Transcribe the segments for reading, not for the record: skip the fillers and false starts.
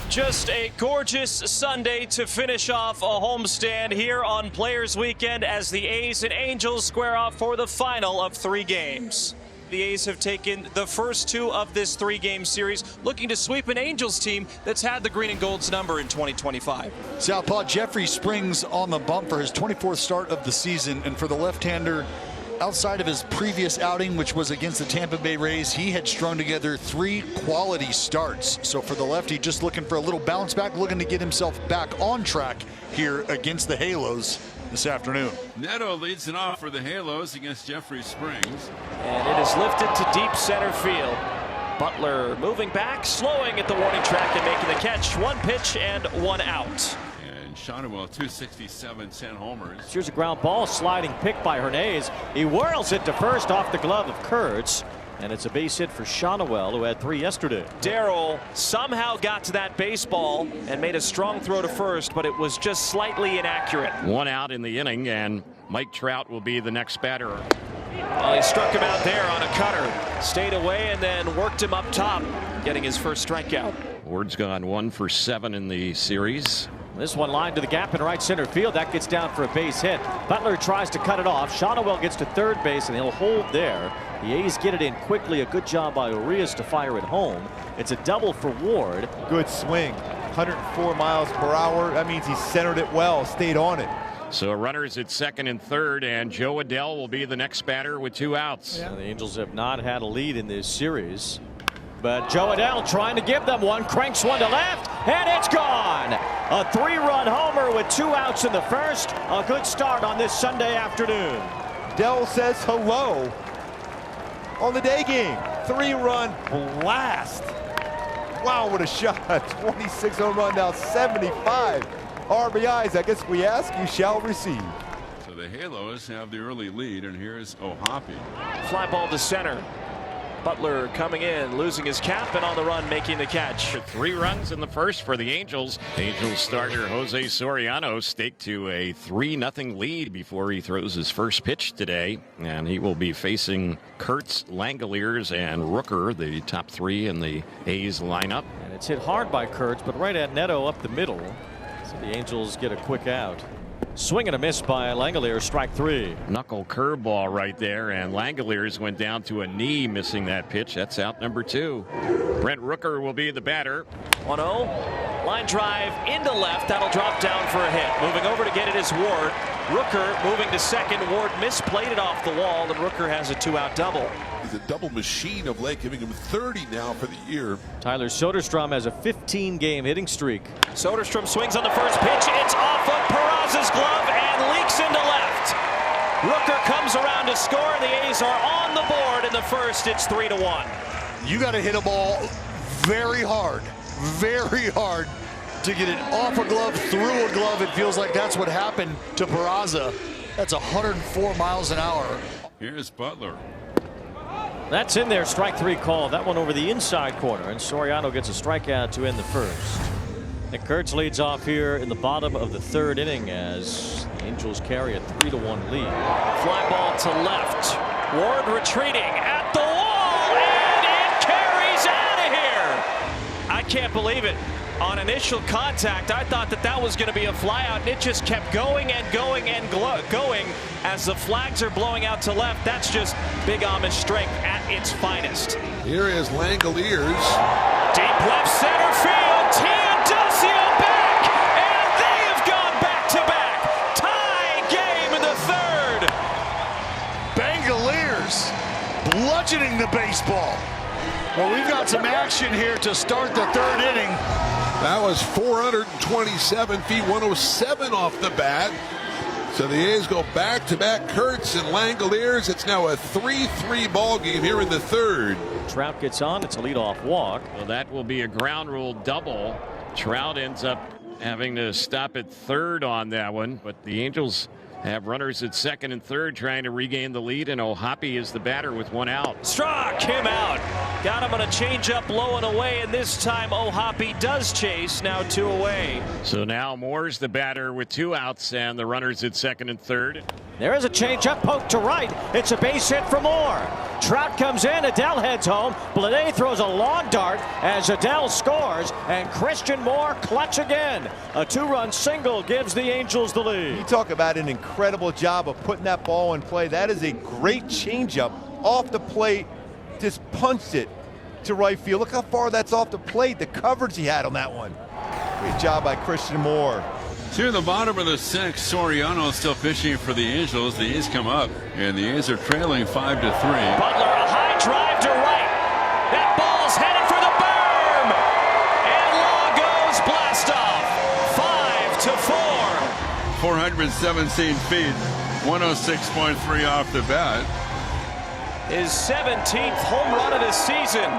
Just a gorgeous Sunday to finish off a homestand here on Players Weekend as the A's and Angels square off for the final of 3 games. The A's have taken the first 2 of this 3-game series, looking to sweep an Angels team that's had the green and gold's number in 2025. Southpaw Jeffrey Springs on the bump for his 24th start of the season, and for the left-hander, outside of his previous outing, which was against the Tampa Bay Rays, he had strung together 3 quality starts. So for the lefty, just looking for a little bounce back, looking to get himself back on track here against the Halos this afternoon. Neto leads it off for the Halos against Jeffrey Springs. And it is lifted to deep center field. Butler moving back, slowing at the warning track and making the catch. 1 pitch and 1 out. Shotwell, 267, 10 homers. Here's a ground ball, sliding pick by Hernandez. He whirls it to first off the glove of Kurtz. And it's a base hit for Shotwell, who had 3 yesterday. Darrell somehow got to that baseball and made a strong throw to first, but it was just slightly inaccurate. 1 out in the inning, and Mike Trout will be the next batter. Well, he struck him out there on a cutter, stayed away, and then worked him up top, getting his first strikeout. Ward's gone 1 for 7 in the series. This one lined to the gap in right center field. That gets down for a base hit. Butler tries to cut it off. Shotwell gets to third base, and he'll hold there. The A's get it in quickly. A good job by Urias to fire it home. It's a double for Ward. Good swing. 104 miles per hour. That means he centered it well, stayed on it. So runners at second and third, and Joe Adell will be the next batter with 2 outs. Yeah, the Angels have not had a lead in this series. But Joe Adell trying to give them one, cranks one to left, and it's gone. A 3-run homer with 2 outs in the first. A good start on this Sunday afternoon. Dell says hello on the day game. 3-run blast. Wow, what a shot. 26 home run, now 75 RBIs. I guess we ask, you shall receive. So the Halos have the early lead, and here's O'Hoppe. Fly ball to center. Butler coming in, losing his cap, and on the run making the catch. 3 runs in the first for the Angels. Angels starter Jose Soriano staked to a 3-0 lead before he throws his first pitch today. And he will be facing Kurtz, Langeliers, and Rooker, the top 3 in the A's lineup. And it's hit hard by Kurtz, but right at Neto up the middle. So the Angels get a quick out. Swing and a miss by Langeliers, strike 3. Knuckle curveball right there, and Langeliers went down to a knee, missing that pitch. That's out number 2. Brent Rooker will be the batter. 1-0. Line drive into left. That'll drop down for a hit. Moving over to get it is Ward. Rooker moving to second. Ward misplayed it off the wall, and Rooker has a 2-out double. He's a double machine of late, giving him 30 now for the year. Tyler Soderstrom has a 15-game hitting streak. Soderstrom swings on the first pitch. It's off of Peraza's glove and leaks into left. Rooker comes around to score, and the A's are on the board in the first. It's 3-1. You got to hit a ball very hard to get it off a glove, through a glove. It feels like that's what happened to Peraza. That's 104 miles an hour. Here's Butler. That's in there, strike 3 call. That one over the inside corner, and Soriano gets a strikeout to end the first. And Kurtz leads off here in the bottom of the 3rd inning as the Angels carry a 3-1 lead. Fly ball to left. Ward retreating at the wall, and it carries out of here. I can't believe it. On initial contact, I thought that was going to be a flyout, and it just kept going and going and going as the flags are blowing out to left. That's just Big Amish strength at its finest. Here is Langeliers. Deep left center field. Teodosio back, and they have gone back-to-back. Tie game in the 3rd. Langeliers bludgeoning the baseball. Well, we've got some action here to start the 3rd inning. That was 427 feet, 107 off the bat. So the A's go back-to-back. Kurtz and Langeliers. It's now a 3-3 ball game here in the 3rd. Trout gets on. It's a leadoff walk. Well, that will be a ground rule double. Trout ends up having to stop at 3rd on that one, but the Angels have runners at 2nd and 3rd trying to regain the lead, and O'Hoppe is the batter with 1 out. Struck him out. Got him on a changeup low and away, and this time O'Hoppe does chase, now 2 away. So now Moore's the batter with 2 outs and the runners at 2nd and 3rd. There is a changeup poked to right. It's a base hit for Moore. Trout comes in. Adele heads home. Blade throws a long dart as Adele scores, and Christian Moore clutch again. A 2-run single gives the Angels the lead. You talk about an incredible job of putting that ball in play. That is a great changeup off the plate. Just punched it to right field. Look how far that's off the plate. The coverage he had on that one. Great job by Christian Moore. To the bottom of the 6th, Soriano still pitching for the Angels. The A's come up, and the A's are trailing 5-3. Butler, a high drive to right. That ball's headed for the berm, and long goes Blastoff. 5-4. 417 feet, 106.3 off the bat. His 17th home run of the season,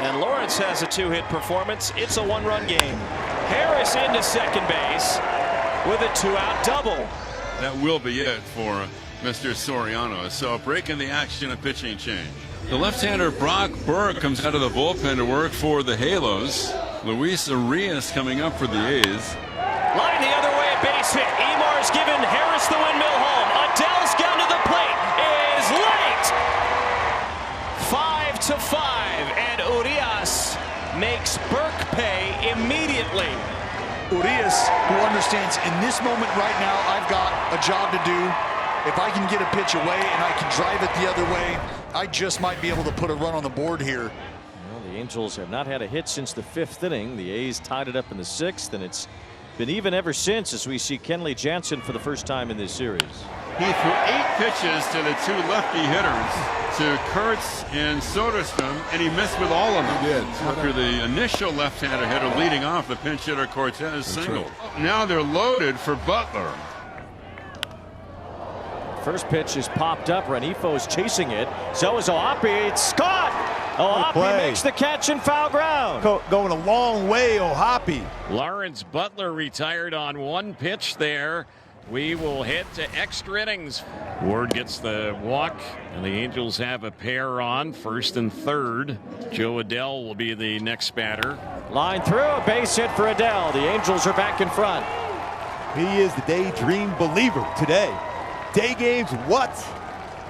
and Lawrence has a 2-hit performance. It's a 1-run game. Harris into second base with a 2-out double. That will be it for Mr. Soriano. So breaking the action, a pitching change. The left-hander Brock Burke comes out of the bullpen to work for the Halos. Luis Arias coming up for the A's. Line the other way, a base hit. Emar's given Harris the windmill home. Adele's down to the plate. Is late. 5-5, and Urias makes Burke pay immediately. Urias, who understands in this moment right now, I've got a job to do. If I can get a pitch away and I can drive it the other way, I just might be able to put a run on the board here. Well, the Angels have not had a hit since the 5th inning. The A's tied it up in the 6th, and it's been even ever since as we see Kenley Jansen for the first time in this series. He threw 8 pitches to the 2 lefty hitters, to Kurtz and Soderstrom, and he missed with all of them. He did. After the initial left-hander hitter leading off, the pinch hitter Cortez singled. Right. Now they're loaded for Butler. First pitch is popped up. Renifo's chasing it. So is Ohapi. It's caught. Ohapi makes the catch in foul ground. Going a long way, Ohapi. Lawrence Butler retired on 1 pitch there. We will head to extra innings. Ward gets the walk, and the Angels have a pair on, 1st and 3rd. Joe Adele will be the next batter. Line through, a base hit for Adele. The Angels are back in front. He is the daydream believer today. Day games, what?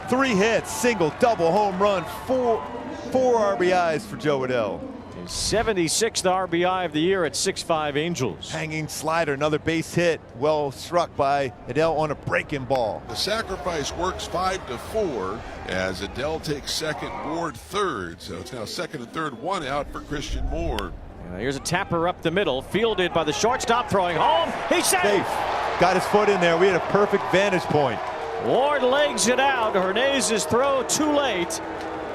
3 hits, single, double, home run, 4 RBIs for Joe Adele. His 76th RBI of the year at 6'5" Angels. Hanging slider, another base hit, well struck by Adele on a breaking ball. The sacrifice works 5-4 as Adele takes 2nd, Ward 3rd. So it's now 2nd and 3rd, 1 out for Christian Moore. Here's a tapper up the middle, fielded by the shortstop, throwing home. He's safe. Got his foot in there. We had a perfect vantage point. Ward legs it out. Hernandez's throw too late.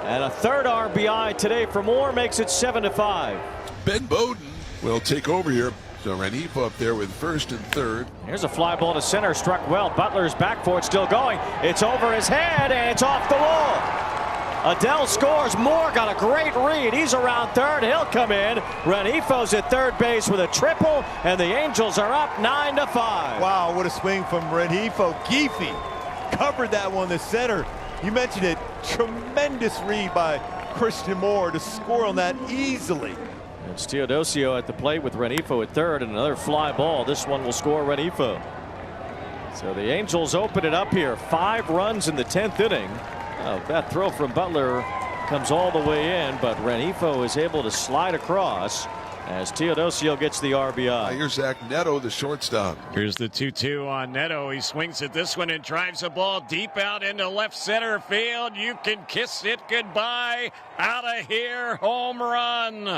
And a 3rd RBI today for Moore makes it 7-5. Ben Bowden will take over here. So Renifo up there with 1st and 3rd. Here's a fly ball to center, struck well. Butler's back for it, still going. It's over his head, and it's off the wall. Adele scores. Moore got a great read. He's around 3rd. He'll come in. Renifo's at 3rd base with a triple, and the Angels are up 9-5. Wow, what a swing from Renifo. Geefy covered that one to center. You mentioned it. Tremendous read by Christian Moore to score on that easily. It's Teodosio at the plate with Renifo at 3rd, and another fly ball. This one will score Renifo. So the Angels open it up here. 5 runs in the 10th inning. Oh, that throw from Butler comes all the way in, but Renifo is able to slide across as Teodosio gets the RBI. Here's Zach Neto, the shortstop. Here's the 2-2 on Neto. He swings at this one and drives a ball deep out into left center field. You can kiss it goodbye. Out of here, home run.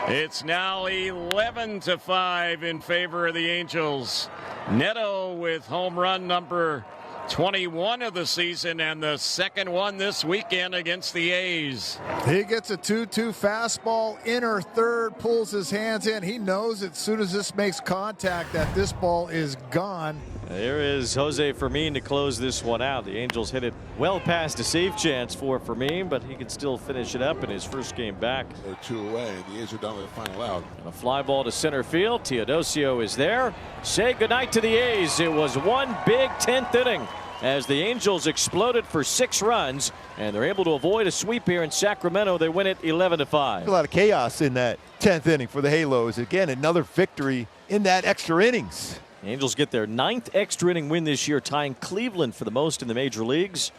It's now 11-5 in favor of the Angels. Neto with home run number 21 of the season and the 2nd one this weekend against the A's. He gets a 2-2 fastball, inner 3rd, pulls his hands in. He knows as soon as this makes contact that this ball is gone. There is Jose Fermin to close this one out. The Angels hit it well past a save chance for Fermin, but he can still finish it up in his first game back. They're 2 away, and the A's are down to the final out. And a fly ball to center field. Teodosio is there. Say goodnight to the A's. It was one big 10th inning as the Angels exploded for 6 runs, and they're able to avoid a sweep here in Sacramento. They win it 11-5. A lot of chaos in that 10th inning for the Halos. Again, another victory in that extra innings. Angels get their 9th extra inning win this year, tying Cleveland for the most in the major leagues.